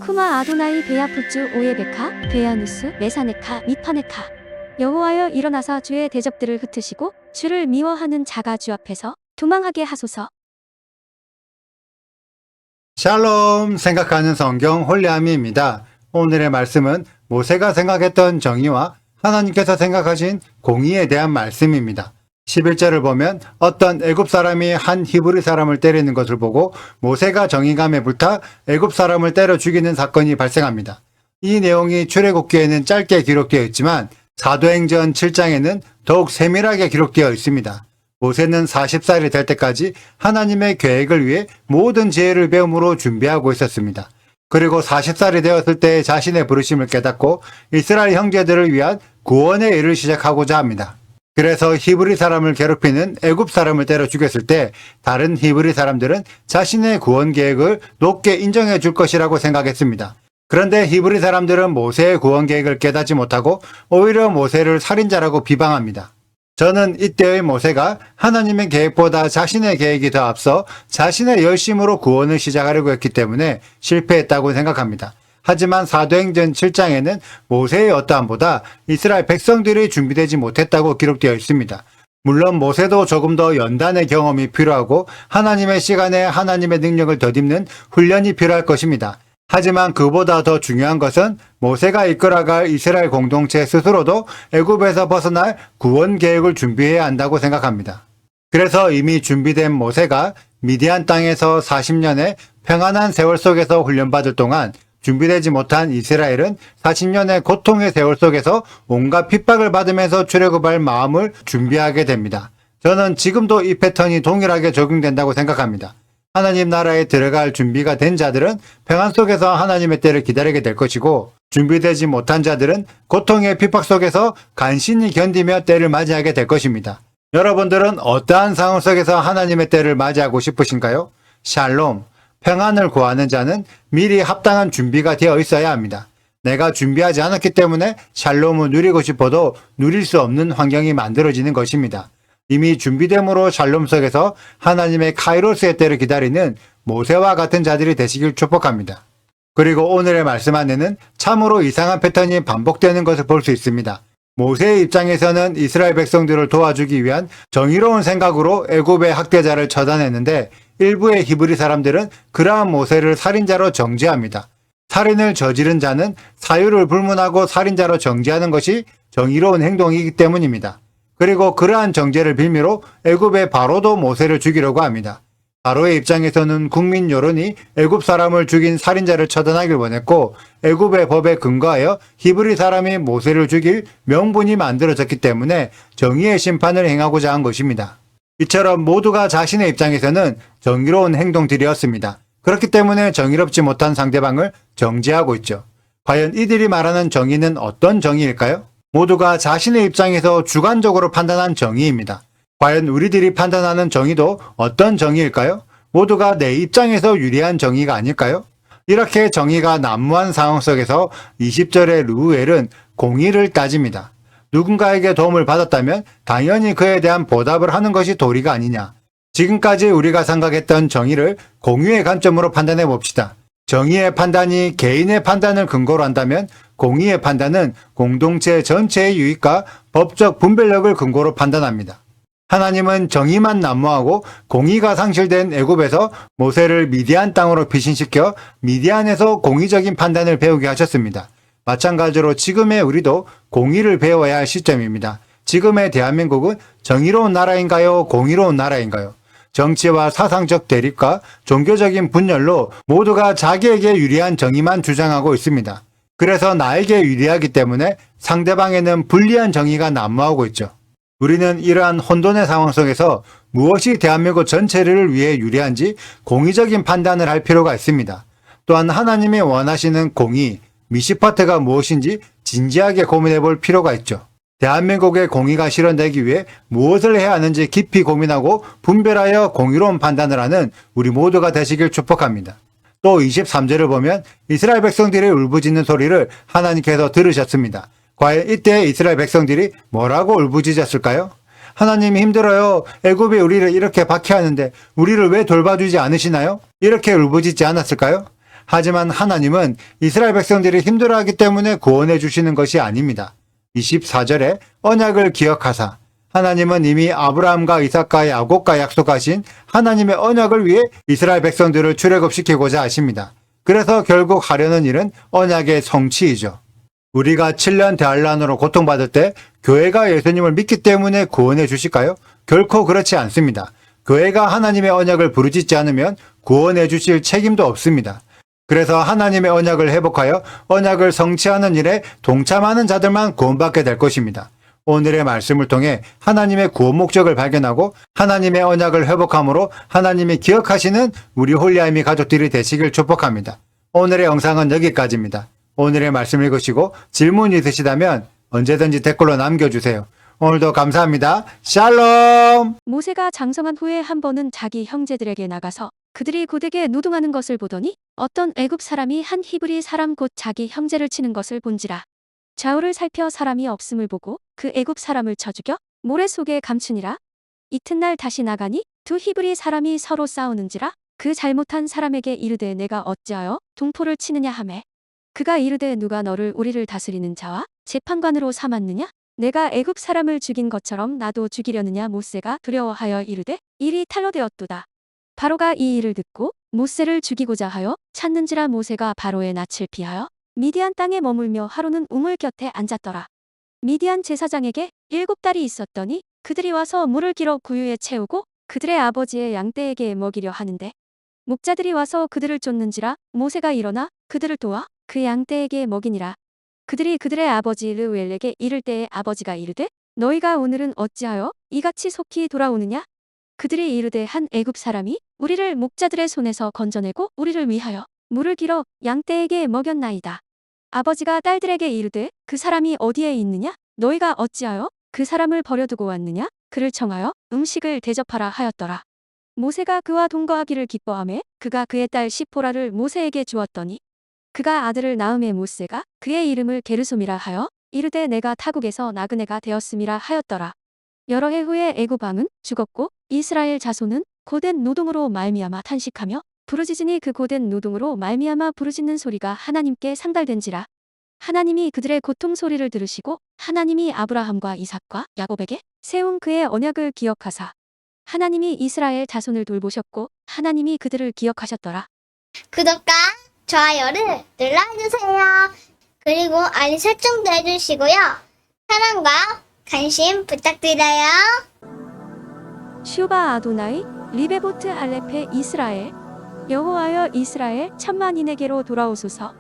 쿠마 아도나이 베야푸츠 오예베카 베야누스 메사네카 미파네카. 여호와여 일어나사 주의 대적들을 흩으시고 주를 미워하는 자가 주 앞에서 도망하게 하소서. 샬롬, 생각하는 성경 홀리아미입니다. 오늘의 말씀은 모세가 생각했던 정의와 하나님께서 생각하신 공의에 대한 말씀입니다. 11절을 보면 어떤 애굽 사람이 한 히브리 사람을 때리는 것을 보고 모세가 정의감에 불타 애굽 사람을 때려 죽이는 사건이 발생합니다. 이 내용이 출애굽기에는 짧게 기록되어 있지만 사도행전 7장에는 더욱 세밀하게 기록되어 있습니다. 모세는 40살이 될 때까지 하나님의 계획을 위해 모든 지혜를 배움으로 준비하고 있었습니다. 그리고 40살이 되었을 때 자신의 부르심을 깨닫고 이스라엘 형제들을 위한 구원의 일을 시작하고자 합니다. 그래서 히브리 사람을 괴롭히는 애굽 사람을 때려 죽였을 때 다른 히브리 사람들은 자신의 구원 계획을 높게 인정해 줄 것이라고 생각했습니다. 그런데 히브리 사람들은 모세의 구원 계획을 깨닫지 못하고 오히려 모세를 살인자라고 비방합니다. 저는 이때의 모세가 하나님의 계획보다 자신의 계획이 더 앞서 자신의 열심으로 구원을 시작하려고 했기 때문에 실패했다고 생각합니다. 하지만 사도행전 7장에는 모세의 어떠함보다 이스라엘 백성들이 준비되지 못했다고 기록되어 있습니다. 물론 모세도 조금 더 연단의 경험이 필요하고 하나님의 시간에 하나님의 능력을 덧입는 훈련이 필요할 것입니다. 하지만 그보다 더 중요한 것은 모세가 이끌어갈 이스라엘 공동체 스스로도 애굽에서 벗어날 구원 계획을 준비해야 한다고 생각합니다. 그래서 이미 준비된 모세가 미디안 땅에서 40년의 평안한 세월 속에서 훈련받을 동안 준비되지 못한 이스라엘은 40년의 고통의 세월 속에서 온갖 핍박을 받으면서 출애굽할 마음을 준비하게 됩니다. 저는 지금도 이 패턴이 동일하게 적용된다고 생각합니다. 하나님 나라에 들어갈 준비가 된 자들은 평안 속에서 하나님의 때를 기다리게 될 것이고 준비되지 못한 자들은 고통의 핍박 속에서 간신히 견디며 때를 맞이하게 될 것입니다. 여러분들은 어떠한 상황 속에서 하나님의 때를 맞이하고 싶으신가요? 샬롬, 평안을 구하는 자는 미리 합당한 준비가 되어 있어야 합니다. 내가 준비하지 않았기 때문에 샬롬을 누리고 싶어도 누릴 수 없는 환경이 만들어지는 것입니다. 이미 준비됨으로 샬롬 속에서 하나님의 카이로스의 때를 기다리는 모세와 같은 자들이 되시길 축복합니다. 그리고 오늘의 말씀 안에는 참으로 이상한 패턴이 반복되는 것을 볼 수 있습니다. 모세의 입장에서는 이스라엘 백성들을 도와주기 위한 정의로운 생각으로 애굽의 학대자를 처단했는데 일부의 히브리 사람들은 그러한 모세를 살인자로 정죄합니다. 살인을 저지른 자는 사유를 불문하고 살인자로 정죄하는 것이 정의로운 행동이기 때문입니다. 그리고 그러한 정죄를 빌미로 애굽의 바로도 모세를 죽이려고 합니다. 바로의 입장에서는 국민 여론이 애굽 사람을 죽인 살인자를 처단하길 원했고 애굽의 법에 근거하여 히브리 사람이 모세를 죽일 명분이 만들어졌기 때문에 정의의 심판을 행하고자 한 것입니다. 이처럼 모두가 자신의 입장에서는 정의로운 행동들이었습니다. 그렇기 때문에 정의롭지 못한 상대방을 정죄하고 있죠. 과연 이들이 말하는 정의는 어떤 정의일까요? 모두가 자신의 입장에서 주관적으로 판단한 정의입니다. 과연 우리들이 판단하는 정의도 어떤 정의일까요? 모두가 내 입장에서 유리한 정의가 아닐까요? 이렇게 정의가 난무한 상황 속에서 20절의 르우엘은 공의를 따집니다. 누군가에게 도움을 받았다면 당연히 그에 대한 보답을 하는 것이 도리가 아니냐. 지금까지 우리가 생각했던 정의를 공의의 관점으로 판단해 봅시다. 정의의 판단이 개인의 판단을 근거로 한다면 공의의 판단은 공동체 전체의 유익과 법적 분별력을 근거로 판단합니다. 하나님은 정의만 난무하고 공의가 상실된 애굽에서 모세를 미디안 땅으로 피신시켜 미디안에서 공의적인 판단을 배우게 하셨습니다. 마찬가지로 지금의 우리도 공의를 배워야 할 시점입니다. 지금의 대한민국은 정의로운 나라인가요? 공의로운 나라인가요? 정치와 사상적 대립과 종교적인 분열로 모두가 자기에게 유리한 정의만 주장하고 있습니다. 그래서 나에게 유리하기 때문에 상대방에는 불리한 정의가 난무하고 있죠. 우리는 이러한 혼돈의 상황 속에서 무엇이 대한민국 전체를 위해 유리한지 공의적인 판단을 할 필요가 있습니다. 또한 하나님이 원하시는 공의, 미시파트가 무엇인지 진지하게 고민해 볼 필요가 있죠. 대한민국의 공의가 실현되기 위해 무엇을 해야 하는지 깊이 고민하고 분별하여 공의로운 판단을 하는 우리 모두가 되시길 축복합니다. 또 23절을 보면 이스라엘 백성들이 울부짖는 소리를 하나님께서 들으셨습니다. 과연 이때 이스라엘 백성들이 뭐라고 울부짖었을까요? 하나님이 힘들어요. 애굽이 우리를 이렇게 박해하는데 우리를 왜 돌봐주지 않으시나요? 이렇게 울부짖지 않았을까요? 하지만 하나님은 이스라엘 백성들이 힘들어하기 때문에 구원해 주시는 것이 아닙니다. 24절에 언약을 기억하사 하나님은 이미 아브라함과 이삭과 야곱과 약속하신 하나님의 언약을 위해 이스라엘 백성들을 출애굽시키고자 하십니다. 그래서 결국 하려는 일은 언약의 성취이죠. 우리가 7년 대환란으로 고통받을 때 교회가 예수님을 믿기 때문에 구원해 주실까요? 결코 그렇지 않습니다. 교회가 하나님의 언약을 부르짖지 않으면 구원해 주실 책임도 없습니다. 그래서 하나님의 언약을 회복하여 언약을 성취하는 일에 동참하는 자들만 구원받게 될 것입니다. 오늘의 말씀을 통해 하나님의 구원 목적을 발견하고 하나님의 언약을 회복함으로 하나님이 기억하시는 우리 홀리아이미 가족들이 되시길 축복합니다. 오늘의 영상은 여기까지입니다. 오늘의 말씀 읽으시고 질문 있으시다면 언제든지 댓글로 남겨주세요. 오늘도 감사합니다. 샬롬! 모세가 장성한 후에 한 번은 자기 형제들에게 나가서 그들이 고되게 노동하는 것을 보더니 어떤 애굽 사람이 한 히브리 사람 곧 자기 형제를 치는 것을 본지라. 좌우를 살펴 사람이 없음을 보고 그 애굽 사람을 쳐 죽여 모래 속에 감추니라. 이튿날 다시 나가니 두 히브리 사람이 서로 싸우는지라. 그 잘못한 사람에게 이르되 내가 어찌하여 동포를 치느냐 하매 그가 이르되 누가 너를 우리를 다스리는 자와 재판관으로 삼았느냐? 내가 애굽 사람을 죽인 것처럼 나도 죽이려느냐? 모세가 두려워하여 이르되 일이 탄로되었도다. 바로가 이 일을 듣고 모세를 죽이고자 하여 찾는지라. 모세가 바로의 낯을 피하여 미디안 땅에 머물며 하루는 우물 곁에 앉았더라. 미디안 제사장에게 7딸이 있었더니 그들이 와서 물을 길어 구유에 채우고 그들의 아버지의 양떼에게 먹이려 하는데 목자들이 와서 그들을 쫓는지라. 모세가 일어나 그들을 도와 그 양떼에게 먹이니라. 그들이 그들의 아버지 르우엘에게 이를 때에 아버지가 이르되 너희가 오늘은 어찌하여 이같이 속히 돌아오느냐? 그들이 이르되 한 애굽 사람이 우리를 목자들의 손에서 건져내고 우리를 위하여 물을 길어 양떼에게 먹였나이다. 아버지가 딸들에게 이르되 그 사람이 어디에 있느냐? 너희가 어찌하여 그 사람을 버려두고 왔느냐? 그를 청하여 음식을 대접하라 하였더라. 모세가 그와 동거하기를 기뻐하매 그가 그의 딸 시포라를 모세에게 주었더니 그가 아들을 낳음에 모세가 그의 이름을 게르솜이라 하여 이르되 내가 타국에서 나그네가 되었음이라 하였더라. 여러 해 후에 애굽 왕은 죽었고 이스라엘 자손은 고된 노동으로 말미암아 탄식하며 부르짖으니 그 고된 노동으로 말미암아 부르짖는 소리가 하나님께 상달된지라. 하나님이 그들의 고통 소리를 들으시고 하나님이 아브라함과 이삭과 야곱에게 세운 그의 언약을 기억하사 하나님이 이스라엘 자손을 돌보셨고 하나님이 그들을 기억하셨더라. 구독과 좋아요를 눌러주세요. 그리고 알림 설정도 해주시고요. 사랑과 관심 부탁드려요. 슈바 아도나이 리베보트 알레페 이스라엘 여호와여 이스라엘 천만인에게로 돌아오소서.